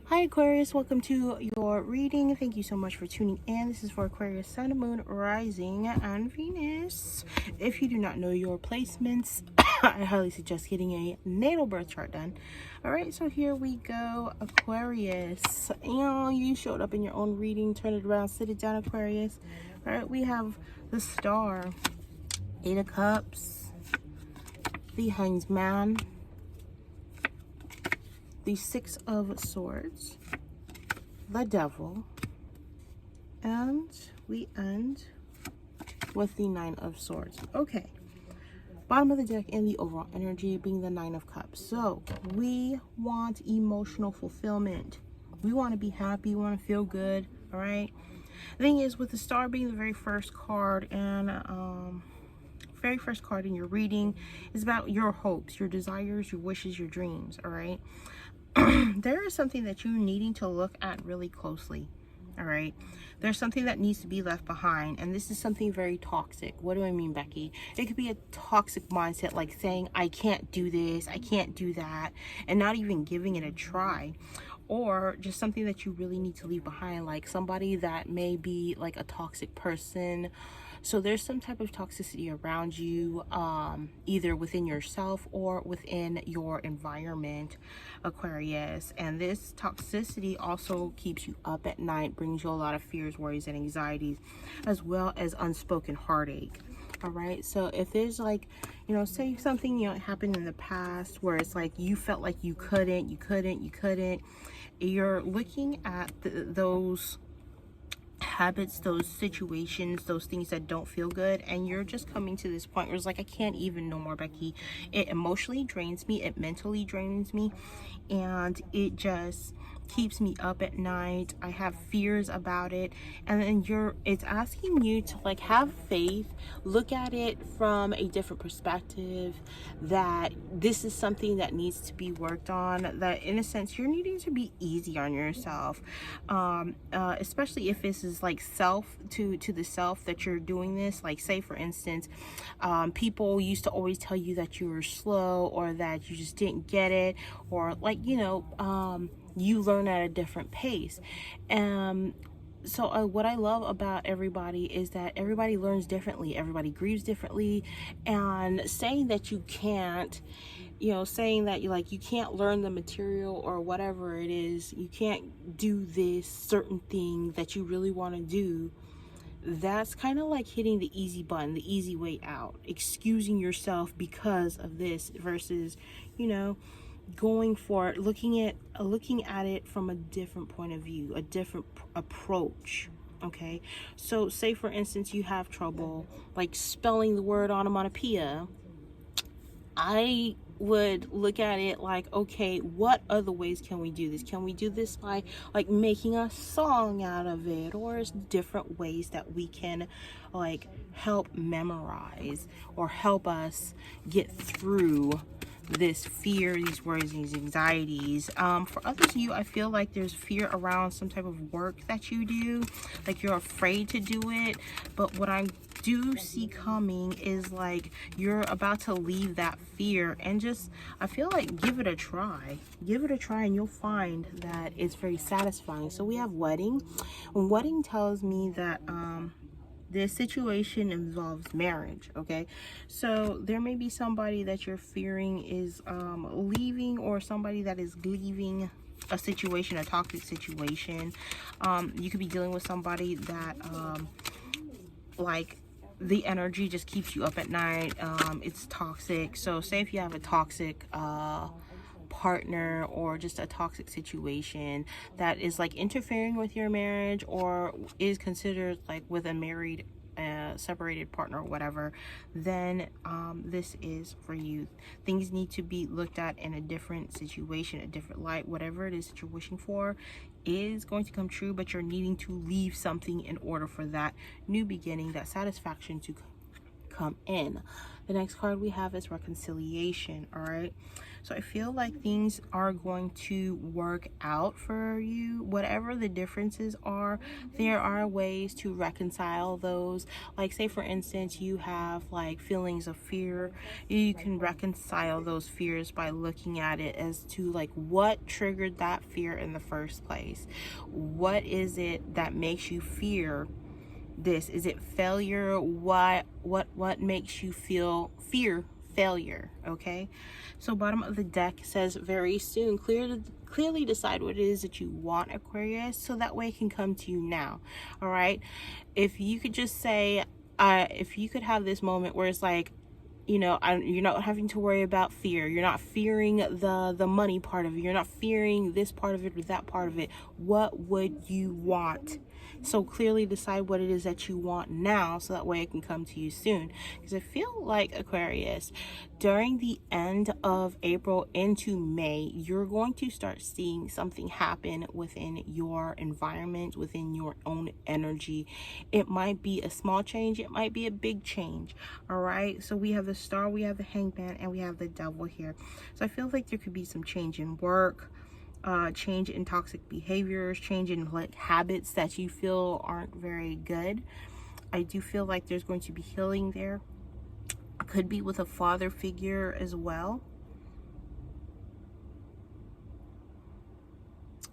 Hi Aquarius, welcome to your reading. Thank you so much for tuning in. This is for Aquarius, Sun, Moon, Rising, and Venus. If you do not know your placements, I highly suggest getting a natal birth chart done. Alright, so here we go, Aquarius. You showed up in your own reading. Turn it around, sit it down, Aquarius. Alright, we have the Star, Eight of Cups, the Hanged Man, the Six of Swords, the Devil, and we end with the Nine of Swords. Okay, bottom of the deck and the overall energy being the Nine of Cups. So we want emotional fulfillment. We want to be happy. We want to feel good. All right. The thing is, with the Star being the very first card and very first card in your reading, is about your hopes, your desires, your wishes, your dreams. All right. There is something that you're needing to look at really closely. All right, there's something that needs to be left behind, and this is something very toxic. What do I mean, Becky? It could be a toxic mindset, like saying I can't do this, I can't do that, and not even giving it a try. Or just something that you really need to leave behind, like somebody that may be like a toxic person. So there's some type of toxicity around you, either within yourself or within your environment, Aquarius. And this toxicity also keeps you up at night, brings you a lot of fears, worries, and anxieties, as well as unspoken heartache. All right, so if there's like, say something happened in the past where it's like you felt like you couldn't, you're looking at those habits, those situations, those things that don't feel good, and you're just coming to this point where it's like, I can't even no more, Becky. It emotionally drains me, it mentally drains me, and it just keeps me up at night. I have fears about it. And then it's asking you to like have faith, look at it from a different perspective, that this is something that needs to be worked on, that in a sense you're needing to be easy on yourself, especially if this is like self to the self that you're doing this. Like, say for instance, people used to always tell you that you were slow, or that you just didn't get it, or like you learn at a different pace. So what I love about everybody is that everybody learns differently, everybody grieves differently, and saying that you can't, saying that you can't learn the material or whatever it is, you can't do this certain thing that you really want to do, that's kind of like hitting the easy button, the easy way out, excusing yourself because of this, versus going for it, looking at it from a different point of view, a different approach. Okay, so say for instance you have trouble like spelling the word onomatopoeia. I would look at it like, okay, what other ways can we do this? Can we do this by like making a song out of it, or is different ways that we can like help memorize or help us get through this fear, these worries, these anxieties. For others of you, I feel like there's fear around some type of work that you do, like you're afraid to do it. But what I do see coming is like you're about to leave that fear and just, I feel like, give it a try, and you'll find that it's very satisfying. So we have wedding. Wedding tells me that this situation involves marriage. Okay, so there may be somebody that you're fearing is leaving, or somebody that is leaving a situation, a toxic situation. You could be dealing with somebody that like the energy just keeps you up at night. It's toxic. So say if you have a toxic partner, or just a toxic situation that is like interfering with your marriage, or is considered like with a married separated partner or whatever, then this is for you. Things need to be looked at in a different situation, a different light. Whatever it is that you're wishing for is going to come true, but you're needing to leave something in order for that new beginning, that satisfaction to come in. The next card we have is reconciliation. All right, So I feel like things are going to work out for you. Whatever the differences are, there are ways to reconcile those. Like, say for instance, you have like feelings of fear. You can reconcile those fears by looking at it as to like what triggered that fear in the first place. What is it that makes you fear this? Is it failure? What makes you fear failure? Okay, so bottom of the deck says very soon. Clearly decide what it is that you want, Aquarius, so that way it can come to you now. All right, if you could just say, if you could have this moment where it's like, you know, you're not having to worry about fear. You're not fearing the money part of it. You're not fearing this part of it or that part of it. What would you want? So clearly decide what it is that you want now, so that way it can come to you soon. Because I feel like, Aquarius, during the end of April into May, you're going to start seeing something happen within your environment, within your own energy. It might be a small change, it might be a big change. All right, so we have the Star, we have the Hangman, and we have the Devil here. So I feel like there could be some change in work, change in toxic behaviors, change in like habits that you feel aren't very good. I do feel like there's going to be healing there. Could be with a father figure as well,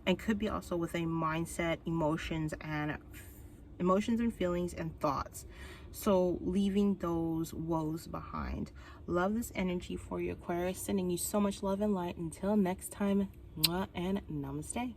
and could be also with a mindset, emotions and feelings and thoughts. So leaving those woes behind. Love this energy for you, Aquarius. Sending you so much love and light. Until next time, mwah, and namaste.